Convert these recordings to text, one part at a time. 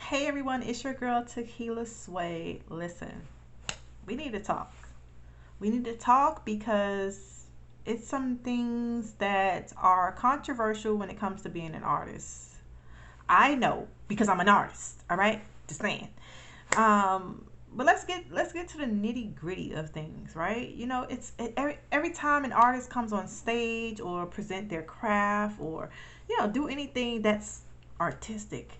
Hey everyone, it's your girl Tequila Sway. Listen, we need to talk. We need to talk because it's some things that are controversial when it comes to being an artist. I know because I'm an artist. All right, just saying. But let's get to the nitty gritty of things, right? Every time an artist comes on stage or present their craft or do anything that's artistic,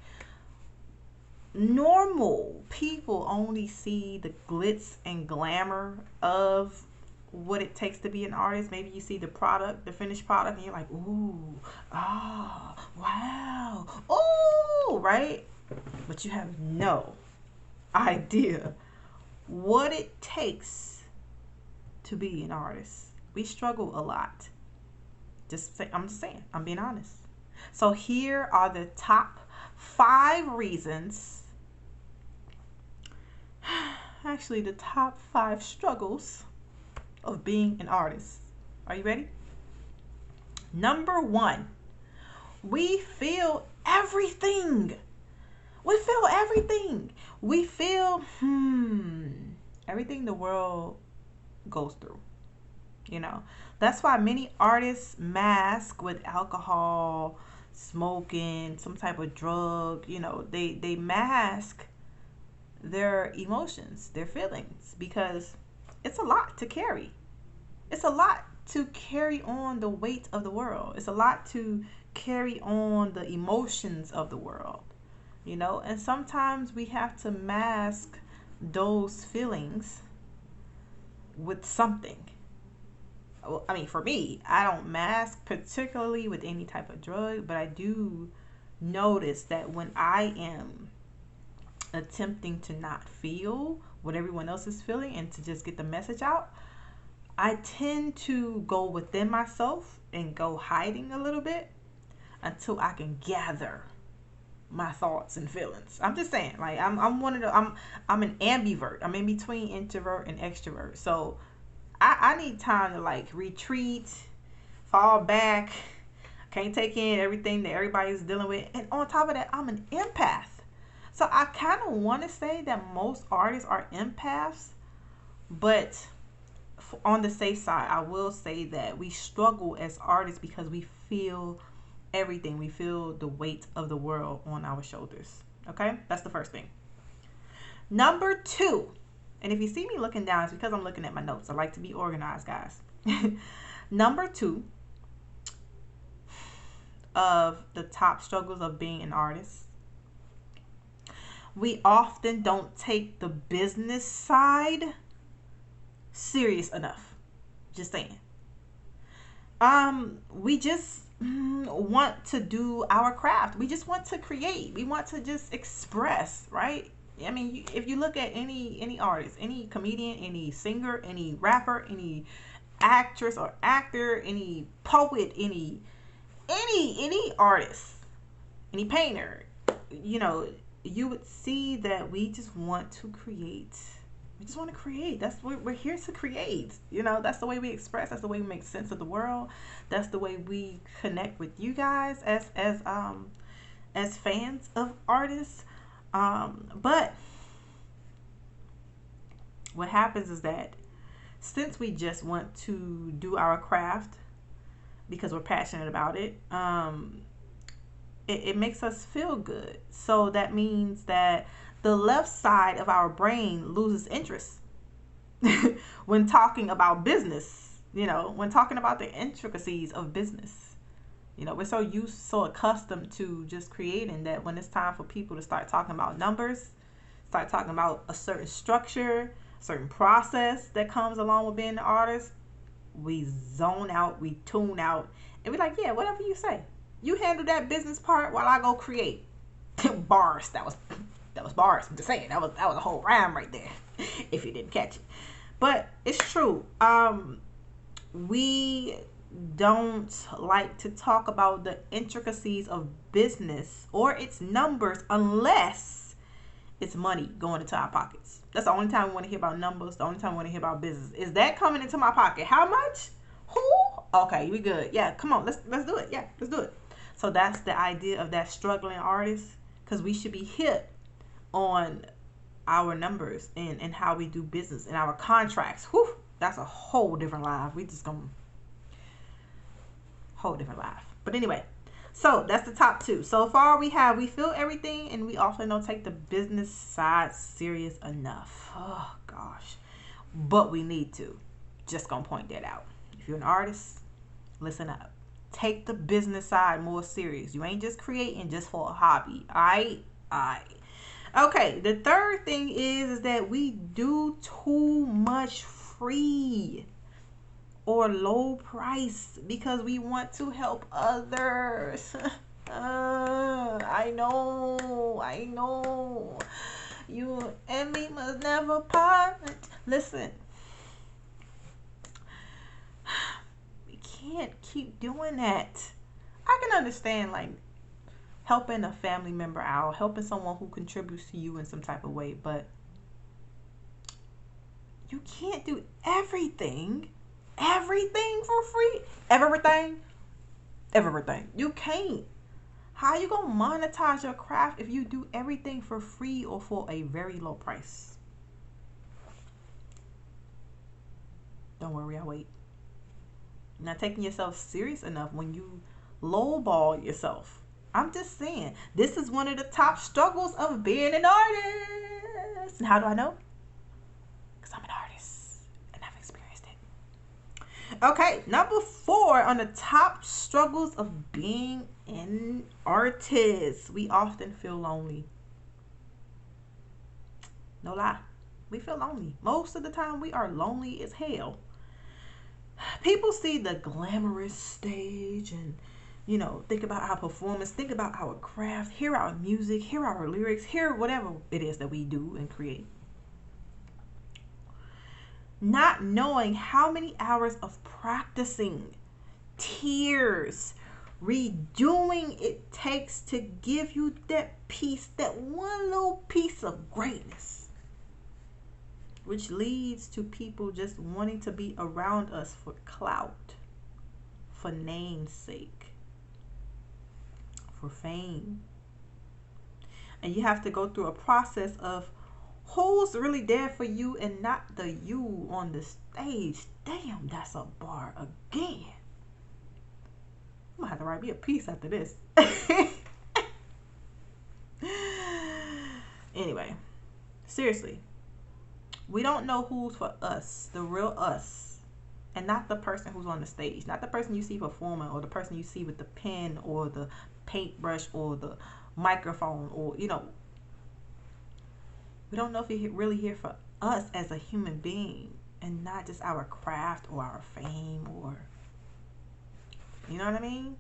normal people only see the glitz and glamour of what it takes to be an artist. Maybe you see the product, the finished product, and you're like, ooh, ah, wow, ooh, right? But you have no idea what it takes to be an artist. We struggle a lot. I'm just saying, I'm being honest. So here are the top 5 reasons, actually the top 5 struggles of being an artist. Are you ready? Number 1, we feel everything. We feel everything. We feel everything the world goes through. That's why many artists mask with alcohol, smoking, some type of drug. They mask their emotions, their feelings, because it's a lot to carry. It's a lot to carry on the weight of the world. It's a lot to carry on the emotions of the world. And sometimes we have to mask those feelings with something. I mean, for me, I don't mask particularly with any type of drug, but I do notice that when I am attempting to not feel what everyone else is feeling and to just get the message out, I tend to go within myself and go hiding a little bit until I can gather my thoughts and feelings. I'm just saying, like I'm one of the I'm an ambivert. I'm in between introvert and extrovert. So I need time to like retreat, fall back. Can't take in everything that everybody's dealing with. And on top of that, I'm an empath. So I kind of want to say that most artists are empaths, but on the safe side, I will say that we struggle as artists because we feel everything. We feel the weight of the world on our shoulders. Okay? That's the first thing. Number 2, and if you see me looking down, it's because I'm looking at my notes. I like to be organized, guys. Number 2 of the top struggles of being an artist, we often don't take the business side serious enough. Just saying. We just want to do our craft. We just want to create. We want to just express, right? I mean, if you look at any artist, any comedian, any singer, any rapper, any actress or actor, any poet, any artist, any painter, you would see that we just want to create. We just want to create. That's what we're here to create. That's the way we express. That's the way we make sense of the world. That's the way we connect with you guys as fans of artists. But what happens is that since we just want to do our craft because we're passionate about it, it makes us feel good. So that means that the left side of our brain loses interest when talking about business, when talking about the intricacies of business. We're so accustomed to just creating that when it's time for people to start talking about numbers, start talking about a certain structure, certain process that comes along with being an artist, we zone out, we tune out, and we're like, yeah, whatever you say. You handle that business part while I go create. Bars. That was bars. I'm just saying that was a whole rhyme right there. If you didn't catch it, but it's true. We don't like to talk about the intricacies of business or its numbers unless it's money going into our pockets. That's the only time we want to hear about numbers. The only time we want to hear about business. Is that coming into my pocket? How much? Who? Okay, we good. Yeah, come on. Let's do it. Yeah, let's do it. So that's the idea of that struggling artist, because we should be hip on our numbers and how we do business and our contracts. Whew, that's a whole different life. We just gonna whole different life. But anyway, so that's the top two. So far we feel everything and we often don't take the business side serious enough. Oh gosh. But we need to. Just gonna point that out. If you're an artist, listen up. Take the business side more serious. You ain't just creating just for a hobby. Alright. Okay, the third thing is that we do too much free or low price because we want to help others. I know. You and me must never part. Listen, we can't keep doing that. I can understand like helping a family member out, helping someone who contributes to you in some type of way, but you can't do everything for free. Everything. You can't. How you gonna monetize your craft if you do everything for free or for a very low price? Don't worry, I'll wait. You're not taking yourself serious enough when you lowball yourself. I'm just saying, this is one of the top struggles of being an artist. And how do I know? Because I'm an artist and I've experienced it. Okay, number 4 on the top struggles of being an artist. We often feel lonely. No lie. We feel lonely. Most of the time we are lonely as hell. People see the glamorous stage and, you know, think about our performance, think about our craft, hear our music, hear our lyrics, hear whatever it is that we do and create. Not knowing how many hours of practicing, tears, redoing it takes to give you that piece, that one little piece of greatness, which leads to people just wanting to be around us for clout, for namesake, for fame. And you have to go through a process of who's really there for you and not the you on the stage. Damn, that's a bar again. I'm gonna have to write me a piece after this. Anyway, seriously, we don't know who's for us, the real us, and not the person who's on the stage, not the person you see performing or the person you see with the pen or the paintbrush or the microphone, or, you know, we don't know if you're really here for us as a human being and not just our craft or our fame, or, you know what I mean?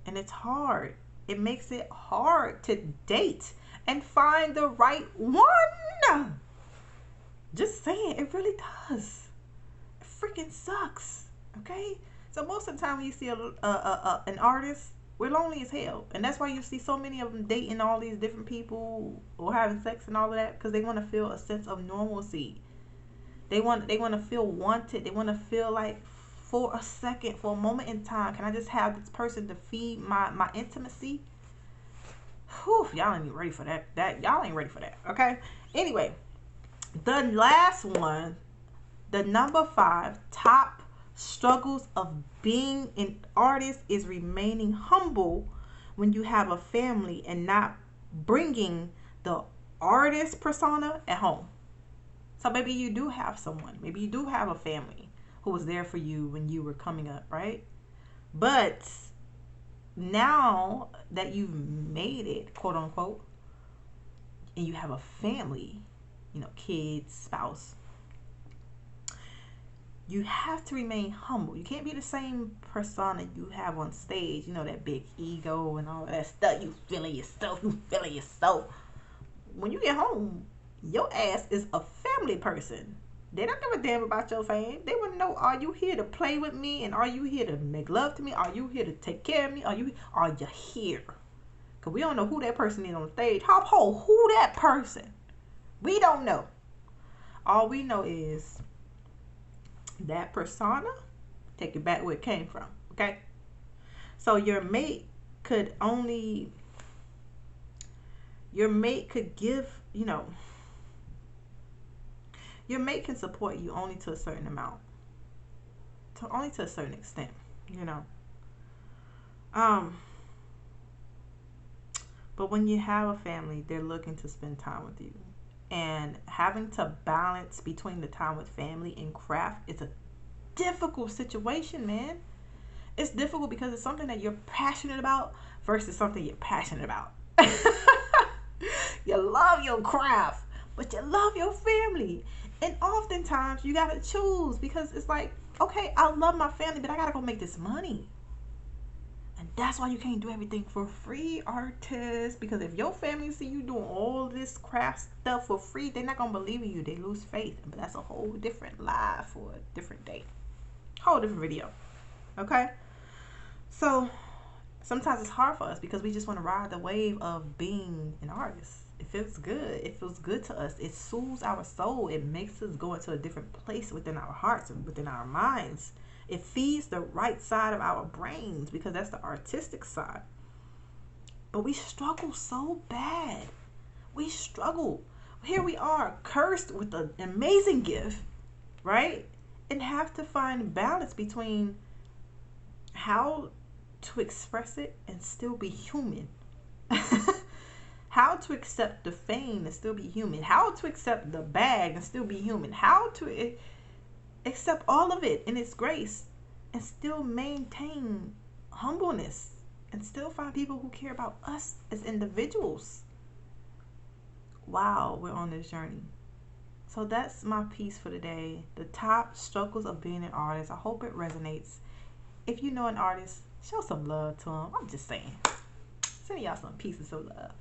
And it's hard. It makes it hard to date and find the right one. Just saying, it really does. It freaking sucks. Okay? So most of the time when you see an artist, we're lonely as hell. And that's why you see so many of them dating all these different people or having sex and all of that, because they want to feel a sense of normalcy. They want to feel wanted. They want to feel like, for a second, for a moment in time, can I just have this person to feed my intimacy? Whew, y'all ain't ready for that. Y'all ain't ready for that. Okay? Anyway, the last one, the number 5 top struggles of being an artist is remaining humble when you have a family and not bringing the artist persona at home. So maybe you do have someone, maybe you do have a family who was there for you when you were coming up, right? But now that you've made it, quote unquote, and you have a family, you know, kids, spouse, you have to remain humble. You can't be the same persona you have on stage, you know, that big ego and all of that stuff. You feeling yourself. When you get home, your ass is a family person. They don't give a damn about your fame. They want to know, are you here to play with me? And are you here to make love to me? Are you here to take care of me? Are you here? Because we don't know who that person is on stage. Who that person? We don't know. All we know is that persona, take it back where it came from. Okay? So your mate could only Your mate could give, your mate can support you only to a certain amount, only to a certain extent, you know. Um, but when you have a family, they're looking to spend time with you. And having to balance between the time with family and craft is a difficult situation, man. It's difficult because it's something that you're passionate about versus something you're passionate about. You love your craft, but you love your family. And oftentimes you gotta choose because it's like, okay, I love my family, but I gotta go make this money. And that's why you can't do everything for free, artists. Because if your family see you doing all this craft stuff for free, they're not gonna believe in you. They lose faith. But that's a whole different live for a different day. Whole different video. Okay? So sometimes it's hard for us because we just want to ride the wave of being an artist. It feels good. It feels good to us. It soothes our soul. It makes us go into a different place within our hearts and within our minds. It feeds the right side of our brains because that's the artistic side. But we struggle so bad. We struggle. Here we are, cursed with an amazing gift, right? And have to find balance between how to express it and still be human. How to accept the fame and still be human. How to accept the bag and still be human. How to accept all of it in its grace and still maintain humbleness and still find people who care about us as individuals while we're on this journey. So that's my piece for today. The top struggles of being an artist. I hope it resonates. If you know an artist, show some love to them. I'm just saying. Send y'all some pieces of love.